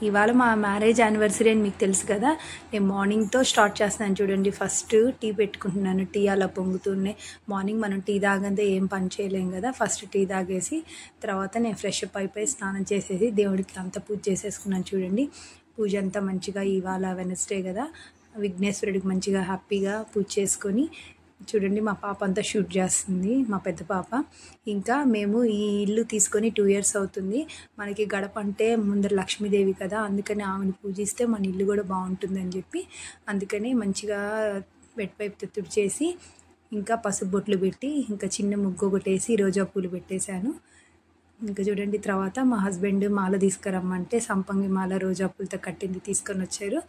ఇవాళ మా marriage anniversary అని మీకు తెలుసు కదా. నేను మార్నింగ్తో స్టార్ట్ చేస్తున్నాను చూడండి. ఫస్ట్ టీ పెట్టుకుంటున్నాను. టీ అలా పొంగుతున్నాయి. మార్నింగ్ మనం టీ తాగంతే ఏం పని చేయలేం కదా. ఫస్ట్ టీ తాగేసి తర్వాత నేను ఫ్రెష్ అప్ అయిపోయి స్నానం చేసేసి దేవుడికి అంతా పూజ చేసేసుకున్నాను చూడండి. పూజ అంతా మంచిగా ఇవాళ వెనస్డే కదా, విఘ్నేశ్వరుడికి మంచిగా హ్యాపీగా పూజ చేసుకొని చూడండి. మా పాప అంతా షూట్ చేస్తుంది, మా పెద్ద పాప. ఇంకా మేము ఈ ఇల్లు తీసుకొని 2 years అవుతుంది. మనకి గడప అంటే ముందర లక్ష్మీదేవి కదా, అందుకని ఆమెను పూజిస్తే మన ఇల్లు కూడా బాగుంటుందని చెప్పి అందుకని మంచిగా వెట్ పైప్ తుడిచేసి ఇంకా పసుపు బొట్లు పెట్టి ఇంకా చిన్న ముగ్గు ఒకటేసి రోజా పూలు పెట్టేశాను. ఇంకా చూడండి, తర్వాత మా హస్బెండ్ మాల తీసుకురమ్మంటే సంపంగి మాల రోజా పూలతో కట్టింది తీసుకొని వచ్చారు.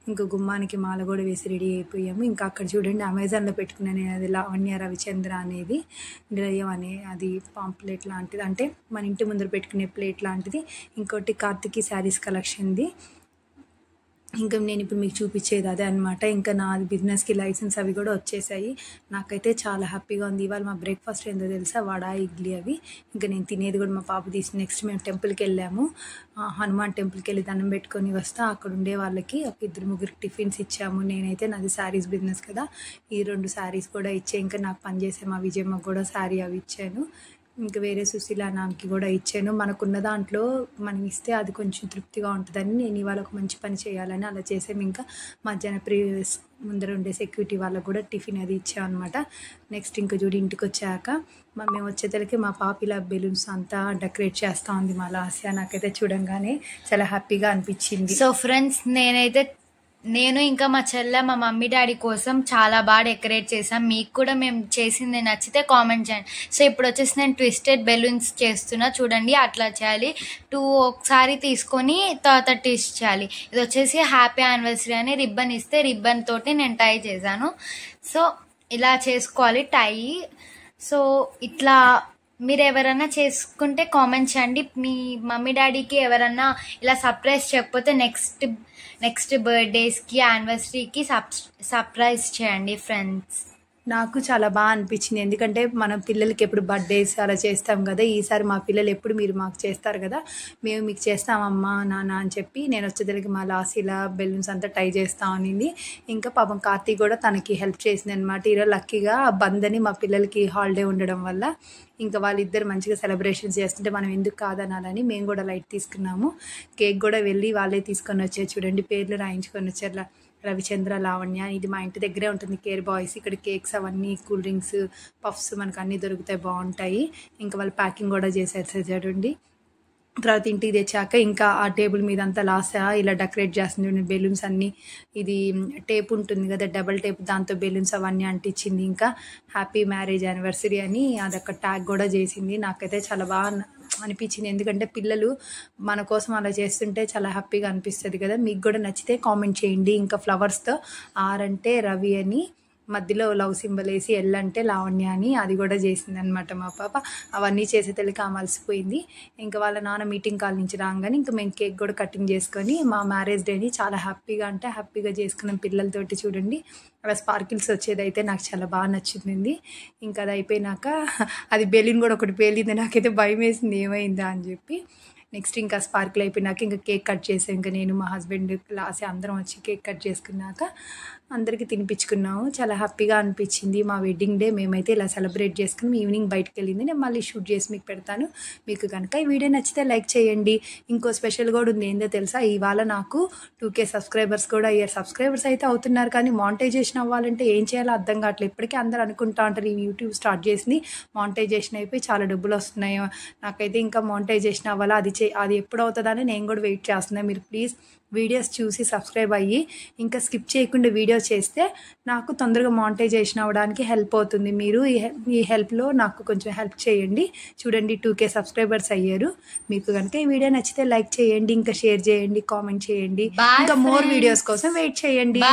ఇంకా గుమ్మానికి మాల కూడా వేసి రెడీ అయిపోయాము. ఇంకా అక్కడ చూడండి అమెజాన్లో పెట్టుకున్నాను నేను, అది లావణ్య రవిచంద్ర అనేది నిలయం అనే అది పాంప్లెట్ లాంటిది, అంటే మన ఇంటి ముందర పెట్టుకునే ప్లేట్ లాంటిది. ఇంకోటి కార్తికి శారీస్ కలెక్షన్ది. ఇంకా నేను ఇప్పుడు మీకు చూపించేది అదే అనమాట. ఇంకా నా బిజినెస్కి లైసెన్స్ అవి కూడా వచ్చేసాయి. నాకైతే చాలా హ్యాపీగా ఉంది. ఇవాళ మా బ్రేక్ఫాస్ట్ ఏందో తెలుసా, వడ ఇడ్లీ అవి. ఇంకా నేను తినేది కూడా మా పాప తీసి. నెక్స్ట్ మేము టెంపుల్కి వెళ్ళాము, హనుమాన్ టెంపుల్కి వెళ్ళి దండం పెట్టుకొని వస్తా. అక్కడ ఉండే వాళ్ళకి ఒక 2-3 టిఫిన్స్ ఇచ్చాము. నేనైతే నాది శారీస్ బిజినెస్ కదా, ఈ 2 శారీస్ కూడా ఇచ్చే. ఇంకా నాకు పనిచేసే మా విజయమ్మకు కూడా శారీ అవి ఇచ్చాను. ఇంకా వేరే సుశీల నాన్నకి కూడా ఇచ్చాను. మనకున్న దాంట్లో మనం ఇస్తే అది కొంచెం తృప్తిగా ఉంటుందని నేను ఇవాళ ఒక మంచి పని చేయాలని అలా చేసాము. ఇంకా మధ్యాహ్నం ముందర ఉండే సెక్యూరిటీ వాళ్ళకు కూడా టిఫిన్ అది ఇచ్చాం అనమాట. నెక్స్ట్ ఇంకా చూడు, ఇంటికి వచ్చాక మేము వచ్చేసరికి మా పాప ఇలా బెలూన్స్ అంతా డెకరేట్ చేస్తూ ఉంది మా లాస్య. నాకైతే చూడంగానే చాలా హ్యాపీగా అనిపించింది. సో ఫ్రెండ్స్, నేను ఇంకా మా చెల్లె మా మమ్మీ డాడీ కోసం చాలా బాగా డెకరేట్ చేసాం. మీకు కూడా మేము చేసింది నచ్చితే కామెంట్ చేయండి. సో ఇప్పుడు వచ్చేసి నేను ట్విస్టెడ్ బెలూన్స్ చేస్తున్నా చూడండి. అట్లా చేయాలి, 2 ఒకసారి తీసుకొని తర్వాత ట్విస్ట్ చేయాలి. ఇది వచ్చేసి హ్యాపీ యానివర్సరీ అని రిబ్బన్ ఇస్తే రిబ్బన్ తోటి నేను టై చేశాను. సో ఇలా చేసుకోవాలి టై. సో ఇట్లా మీరు ఎవరైనా చేసుకుంటే కామెంట్ చేయండి. మీ మమ్మీ డాడీకి ఎవరన్నా ఇలా సర్ప్రైజ్ చేయకపోతే నెక్స్ట్ బర్త్డేస్కి యానివర్సరీకి సర్ప్రైజ్ చేయండి ఫ్రెండ్స్. నాకు చాలా బాగా అనిపించింది, ఎందుకంటే మనం పిల్లలకి ఎప్పుడు బర్త్డేస్ అలా చేస్తాం కదా. ఈసారి మా పిల్లలు ఎప్పుడు మీరు మాకు చేస్తారు కదా, మేము మీకు చేస్తామమ్మా నాన్న అని చెప్పి నేను వచ్చేసరికి మా లాస్ ఇలా బెలూన్స్ అంతా టై చేస్తా అనింది. ఇంకా పాపం కార్తీక్ కూడా తనకి హెల్ప్ చేసింది అనమాట. ఈరోజు లక్కీగా బందని మా పిల్లలకి హాలిడే ఉండడం వల్ల ఇంకా వాళ్ళిద్దరు మంచిగా సెలబ్రేషన్స్ చేస్తుంటే మనం ఎందుకు కాదనాలని మేము కూడా లైట్ తీసుకున్నాము. కేక్ కూడా వెళ్ళి వాళ్ళే తీసుకొని వచ్చారు చూడండి, పేర్లు రాయించుకొని వచ్చారు. రవిచంద్ర, లావణ్య. ఇది మా ఇంటి దగ్గరే ఉంటుంది కేర్ బాయ్స్. ఇక్కడ కేక్స్ అవన్నీ, కూల్ డ్రింక్స్, పఫ్స్ మనకు అన్నీ దొరుకుతాయి, బాగుంటాయి. ఇంకా వాళ్ళు ప్యాకింగ్ కూడా చేసేసారు చూడండి. తర్వాత ఇంటికి తెచ్చాక ఇంకా ఆ టేబుల్ మీద అంతా లాసా ఇలా డెకరేట్ చేస్తుంది బెలూన్స్ అన్నీ. ఇది టేప్ ఉంటుంది కదా, డబల్ టేప్, దాంతో బెలూన్స్ అవన్నీ అంటించింది. ఇంకా హ్యాపీ మ్యారేజ్ యానివర్సరీ అని అదొక ట్యాగ్ కూడా చేసింది. నాకైతే చాలా బాగా అనిపించింది, ఎందుకంటే పిల్లలు మన కోసం అలా చేస్తుంటే చాలా హ్యాపీగా అనిపిస్తుంది కదా. మీకు కూడా నచ్చితే కామెంట్ చేయండి. ఇంకా ఫ్లవర్స్తో ఆర్ అంటే రవి అని, మధ్యలో లవ్ సింబల్ వేసి ఎల్ అంటే లావణ్య అని అది కూడా చేసింది అనమాట మా పాప. అవన్నీ చేసే తెలియక అమలిసిపోయింది. ఇంకా వాళ్ళ నాన్న మీటింగ్ కాల్ నుంచి రాగానే ఇంకా మేము కేక్ కూడా కటింగ్ చేసుకొని మా మ్యారేజ్ డేని చాలా హ్యాపీగా చేసుకున్నాం పిల్లలతోటి. చూడండి అలా స్పార్కిల్స్ వచ్చేదైతే నాకు చాలా బాగా నచ్చింది. ఇంకా అది అయిపోయినాక అది బెలూన్ కూడా ఒకటి పేలింది, నాకైతే భయం వేసింది ఏమైందా అని చెప్పి. నెక్స్ట్ ఇంకా స్పార్కిల్ అయిపోయినాక ఇంకా కేక్ కట్ చేసాం. ఇంకా నేను మా హస్బెండ్ లాసి అందరం వచ్చి కేక్ కట్ చేసుకున్నాక అందరికీ తినిపించుకున్నాము. చాలా హ్యాపీగా అనిపించింది మా వెడ్డింగ్ డే. మేమైతే ఇలా సెలబ్రేట్ చేసుకుని ఈవినింగ్ బయటకు వెళ్ళింది. నేను మళ్ళీ షూట్ చేసి మీకు పెడతాను. మీకు కనుక ఈ వీడియో నచ్చితే లైక్ చేయండి. ఇంకో స్పెషల్ కూడా ఉంది, ఏందో తెలుసా, ఇవాళ నాకు 2K సబ్స్క్రైబర్స్ కూడా అయ్యారు. సబ్స్క్రైబర్స్ అయితే అవుతున్నారు, కానీ మానిటైజేషన్ అవ్వాలంటే ఏం చేయాలో అర్థం కావట్లేదు. ఇప్పటికీ అందరూ అనుకుంటా ఉంటారు ఈ యూట్యూబ్ స్టార్ట్ చేసింది మానిటైజేషన్ అయిపోయి చాలా డబ్బులు వస్తున్నాయి. నాకైతే ఇంకా మానిటైజేషన్ అవ్వాలా, అది ఎప్పుడు అవుతుందని నేను కూడా వెయిట్ చేస్తున్నాను. మీరు ప్లీజ్ వీడియోస్ చూసి సబ్స్క్రైబ్ అయ్యి ఇంకా స్కిప్ చేయకుండా వీడియో చేస్తే నాకు తొందరగా మానిటైజేషన్ అవ్వడానికి హెల్ప్ అవుతుంది. మీరు ఈ హెల్ప్లో నాకు కొంచెం హెల్ప్ చేయండి. చూడండి 2K సబ్స్క్రైబర్స్ అయ్యారు. మీకు కనుక ఈ వీడియో నచ్చితే లైక్ చేయండి, ఇంకా షేర్ చేయండి, కామెంట్ చేయండి. ఇంకా మోర్ వీడియోస్ కోసం వెయిట్ చేయండి.